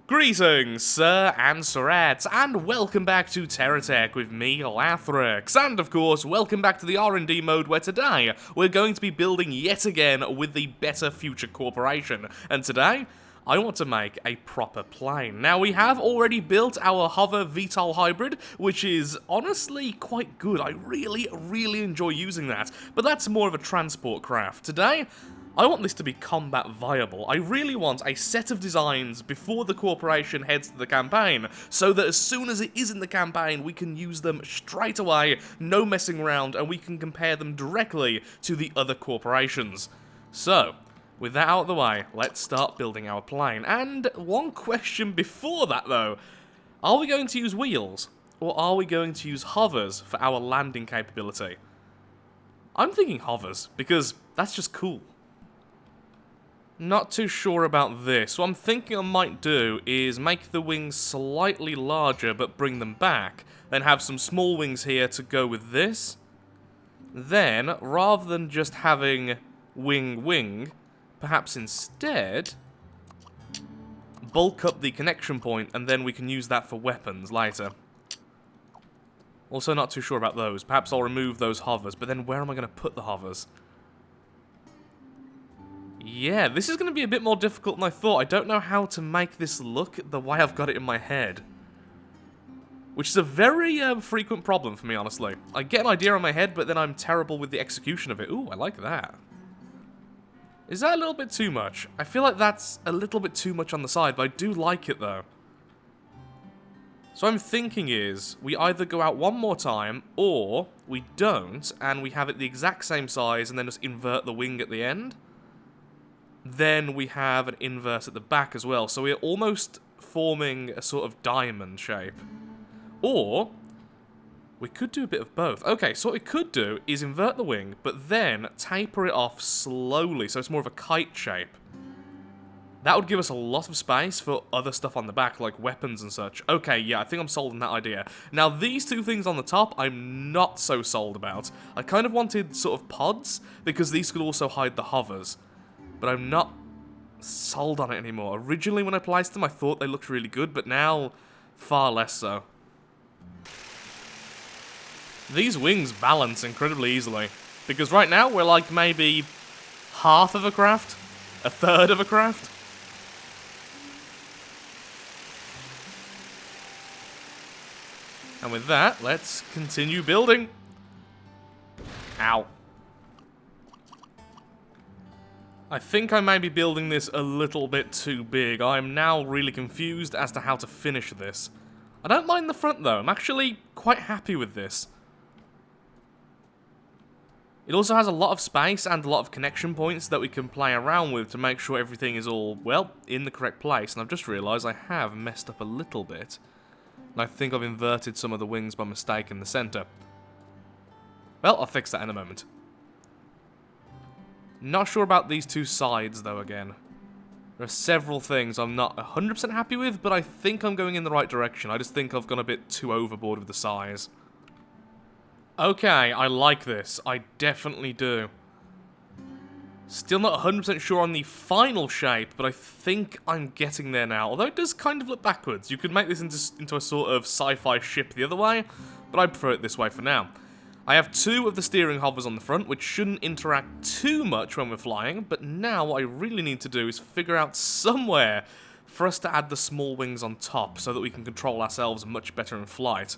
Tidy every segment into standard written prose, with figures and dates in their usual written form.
Greetings, sir and sirettes, and welcome back to Terratech with me, Lathrix. And of course, welcome back to the R&D mode where today we're going to be building yet again with the Better Future Corporation. And today, I want to make a proper plane. Now, we have already built our Hover VTOL hybrid, which is honestly quite good. I really enjoy using that, but that's more of a transport craft. Today, I want this to be combat viable. I really want a set of designs before the corporation heads to the campaign, so that as soon as it is in the campaign, we can use them straight away, no messing around, and we can compare them directly to the other corporations. So, with that out of the way, let's start building our plane. And one question before that, though. Are we going to use wheels, or are we going to use hovers for our landing capability? I'm thinking hovers, because that's just cool. Not too sure about this. What I'm thinking I might do is make the wings slightly larger but bring them back. Then have some small wings here to go with this. Then, rather than just having wing, perhaps instead bulk up the connection point and then we can use that for weapons later. Also not too sure about those. Perhaps I'll remove those hovers, but then where am I going to put the hovers? Yeah, this is going to be a bit more difficult than I thought. I don't know how to make this look the way I've got it in my head. Which is a very frequent problem for me, honestly. I get an idea in my head, but then I'm terrible with the execution of it. Ooh, I like that. Is that a little bit too much? I feel like that's a little bit too much on the side, but I do like it, though. So I'm thinking is, we either go out one more time, or we don't, and we have it the exact same size, and then just invert the wing at the end. Then we have an invert at the back as well, so we're almost forming a sort of diamond shape. Or, we could do a bit of both. Okay, so what we could do is invert the wing, but then taper it off slowly, so it's more of a kite shape. That would give us a lot of space for other stuff on the back, like weapons and such. Okay, yeah, I think I'm sold on that idea. Now, these two things on the top, I'm not so sold about. I kind of wanted sort of pods, because these could also hide the hovers. But I'm not sold on it anymore. Originally, when I placed them, I thought they looked really good, but now, far less so. These wings balance incredibly easily, because right now, we're like maybe half of a craft, a third of a craft. And with that, let's continue building. Ow. I think I may be building this a little bit too big. I'm now really confused as to how to finish this. I don't mind the front though, I'm actually quite happy with this. It also has a lot of space and a lot of connection points that we can play around with to make sure everything is all, well, in the correct place. And I've just realised I have messed up a little bit. And I think I've inverted some of the wings by mistake in the centre. Well, I'll fix that in a moment. Not sure about these two sides, though, again. There are several things I'm not 100% happy with, but I think I'm going in the right direction. I just think I've gone a bit too overboard with the size. Okay, I like this. I definitely do. Still not 100% sure on the final shape, but I think I'm getting there now. Although it does kind of look backwards. You could make this into a sort of sci-fi ship the other way, but I prefer it this way for now. I have two of the steering hovers on the front, which shouldn't interact too much when we're flying, but now what I really need to do is figure out somewhere for us to add the small wings on top, so that we can control ourselves much better in flight.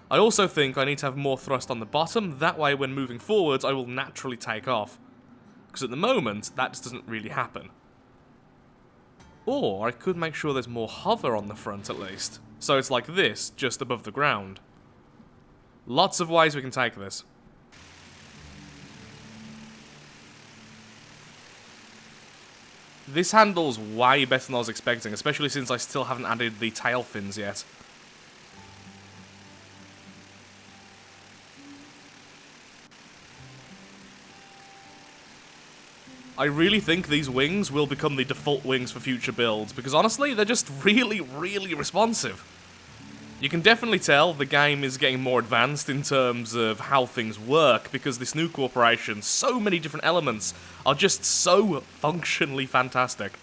I also think I need to have more thrust on the bottom, that way when moving forwards I will naturally take off. Because at the moment, that just doesn't really happen. Or I could make sure there's more hover on the front at least, so it's like this, just above the ground. Lots of ways we can take this. This handles way better than I was expecting, especially since I still haven't added the tail fins yet. I really think these wings will become the default wings for future builds, because honestly, they're just really responsive. You can definitely tell the game is getting more advanced in terms of how things work, because this new corporation, so many different elements, are just so functionally fantastic.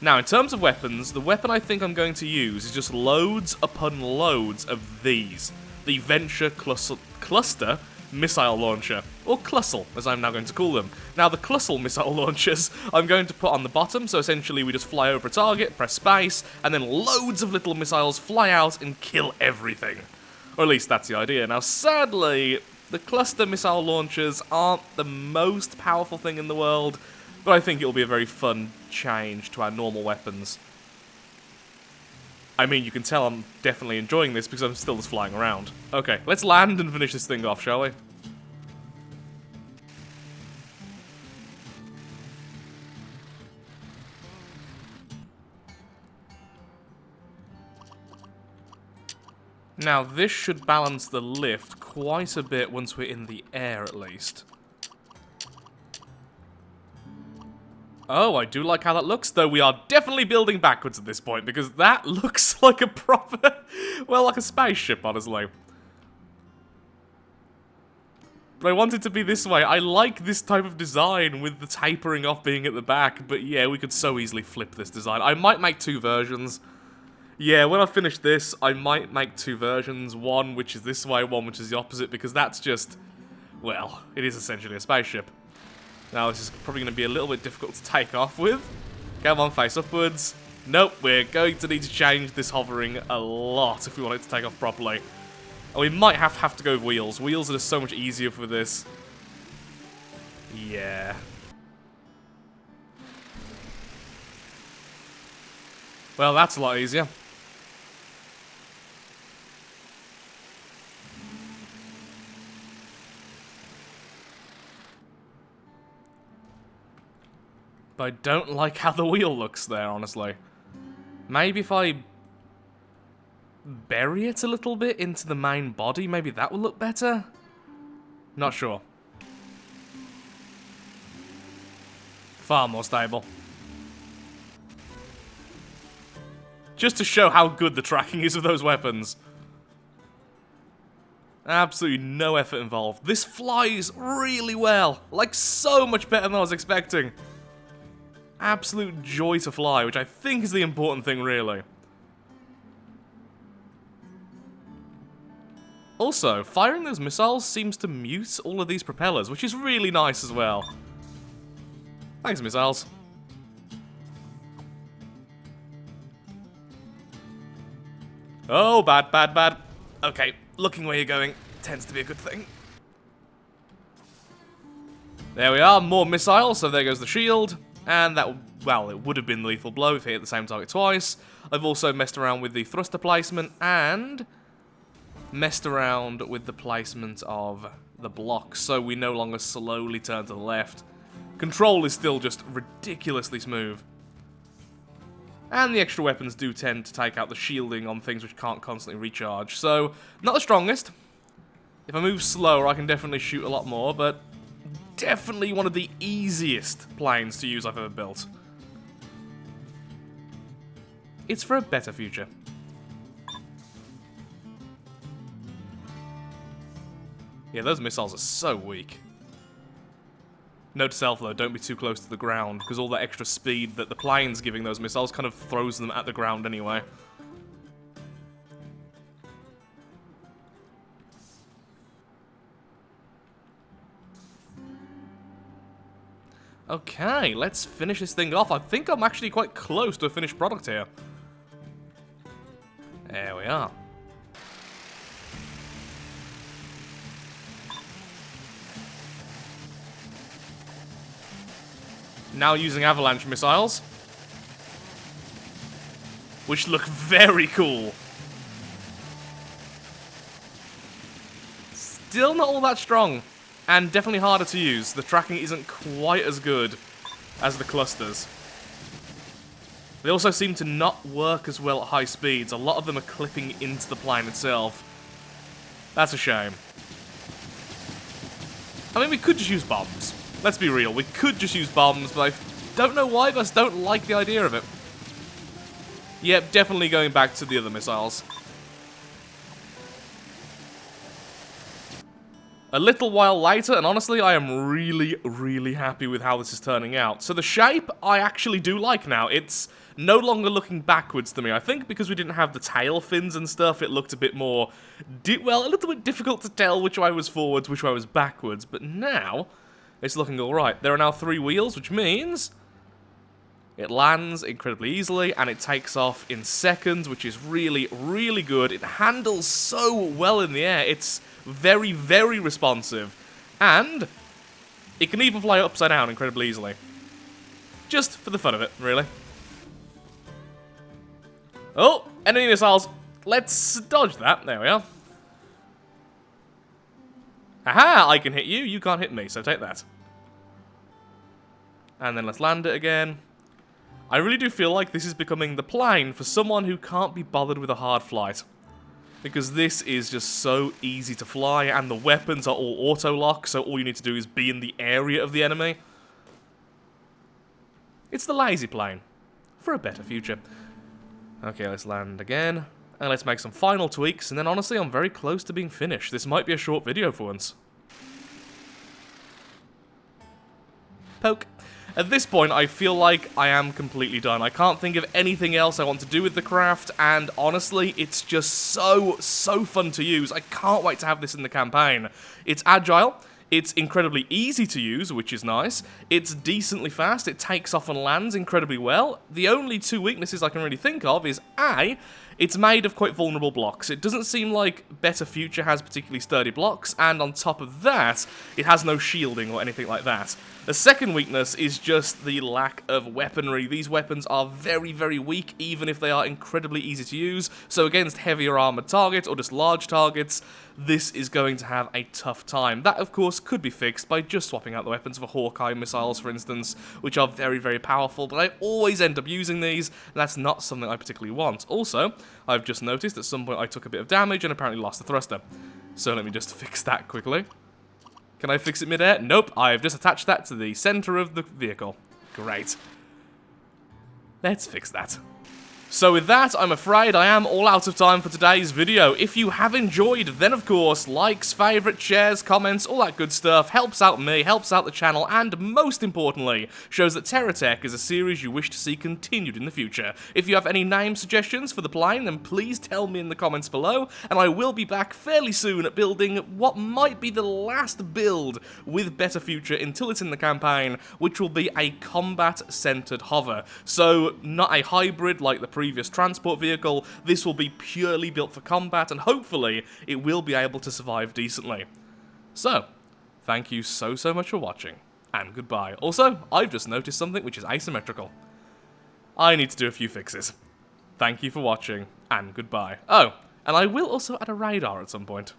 Now, in terms of weapons, the weapon I think I'm going to use is just loads upon loads of these. The Venture Cluster Missile Launcher, or Clussel, as I'm now going to call them. Now, the Clussel missile launchers I'm going to put on the bottom, so essentially we just fly over a target, press space, and then loads of little missiles fly out and kill everything. Or at least that's the idea. Now, sadly, the cluster missile launchers aren't the most powerful thing in the world, but I think it'll be a very fun change to our normal weapons. I mean, you can tell I'm definitely enjoying this because I'm still just flying around. Okay, let's land and finish this thing off, shall we? Now, this should balance the lift quite a bit once we're in the air, at least. Oh, I do like how that looks, though we are definitely building backwards at this point, because that looks like a proper, well, like a spaceship, honestly. But I want it to be this way. I like this type of design with the tapering off being at the back, but yeah, we could so easily flip this design. I might make two versions. Yeah, when I finish this, I might make two versions. One which is this way, one which is the opposite, because that's just, well, it is essentially a spaceship. Now, this is probably going to be a little bit difficult to take off with. Come on, face upwards. Nope, we're going to need to change this hovering a lot if we want it to take off properly. And we might have to go with wheels. Wheels are just so much easier for this. Yeah. Well, that's a lot easier. But I don't like how the wheel looks there, honestly. Maybe if I bury it a little bit into the main body, maybe that will look better? Not sure. Far more stable. Just to show how good the tracking is of those weapons. Absolutely no effort involved. This flies really well. Like, so much better than I was expecting. Absolute joy to fly, which I think is the important thing, really. Also, firing those missiles seems to mute all of these propellers, which is really nice as well. Thanks, missiles. Oh, bad, bad, bad. Okay, looking where you're going tends to be a good thing. There we are, more missiles, so there goes the shield. And that, well, it would have been lethal blow if it hit the same target twice. I've also messed around with the thruster placement and messed around with the placement of the blocks, so we no longer slowly turn to the left. Control is still just ridiculously smooth. And the extra weapons do tend to take out the shielding on things which can't constantly recharge, so not the strongest. If I move slower, I can definitely shoot a lot more, but definitely one of the easiest planes to use I've ever built. It's for a better future. Yeah, those missiles are so weak. Note to self, though, don't be too close to the ground, because all that extra speed that the plane's giving those missiles kind of throws them at the ground anyway. Okay, let's finish this thing off. I think I'm actually quite close to a finished product here. There we are. Now using avalanche missiles, which look very cool. Still not all that strong, and definitely harder to use. The tracking isn't quite as good as the clusters. They also seem to not work as well at high speeds. A lot of them are clipping into the plane itself. That's a shame. I mean, we could just use bombs. Let's be real, we could just use bombs, but I don't know why, but I just don't like the idea of it. Yep, definitely going back to the other missiles. A little while later, and honestly, I am really, really happy with how this is turning out. So the shape, I actually do like now. It's no longer looking backwards to me. I think because we didn't have the tail fins and stuff, it looked a bit more, well, a little bit difficult to tell which way was forwards, which way was backwards. But now, it's looking alright. There are now 3 wheels, which means it lands incredibly easily, and it takes off in seconds, which is really, really good. It handles so well in the air. It's very, very responsive. And it can even fly upside down incredibly easily. Just for the fun of it, really. Oh, enemy missiles. Let's dodge that. There we are. Aha, I can hit you. You can't hit me, so take that. And then let's land it again. I really do feel like this is becoming the plane for someone who can't be bothered with a hard flight. Because this is just so easy to fly, and the weapons are all auto-lock, so all you need to do is be in the area of the enemy. It's the lazy plane. For a better future. Okay, let's land again. And let's make some final tweaks, and then honestly, I'm very close to being finished. This might be a short video for once. Poke. At this point, I feel like I am completely done. I can't think of anything else I want to do with the craft, and honestly, it's just so fun to use. I can't wait to have this in the campaign. It's agile. It's incredibly easy to use, which is nice. It's decently fast. It takes off and lands incredibly well. The only 2 weaknesses I can really think of is A, it's made of quite vulnerable blocks. It doesn't seem like Better Future has particularly sturdy blocks, and on top of that, it has no shielding or anything like that. The second weakness is just the lack of weaponry. These weapons are very, very weak, even if they are incredibly easy to use. So against heavier armored targets or just large targets, this is going to have a tough time. That, of course, could be fixed by just swapping out the weapons for Hawkeye missiles, for instance, which are very, very powerful, but I always end up using these, and that's not something I particularly want. Also, I've just noticed at some point I took a bit of damage and apparently lost the thruster. So let me just fix that quickly. Can I fix it mid-air? Nope, I've just attached that to the center of the vehicle. Great. Let's fix that. So with that, I'm afraid I am all out of time for today's video. If you have enjoyed, then of course, likes, favourites, shares, comments, all that good stuff helps out me, helps out the channel, and most importantly, shows that Terratech is a series you wish to see continued in the future. If you have any name suggestions for the plane, then please tell me in the comments below, and I will be back fairly soon at building what might be the last build with Better Future until it's in the campaign, which will be a combat-centered hover. So, not a hybrid like the previous transport vehicle. This will be purely built for combat, and hopefully it will be able to survive decently. So, thank you so much for watching, and goodbye. Also, I've just noticed something which is asymmetrical. I need to do a few fixes. Thank you for watching, and goodbye. Oh, and I will also add a radar at some point.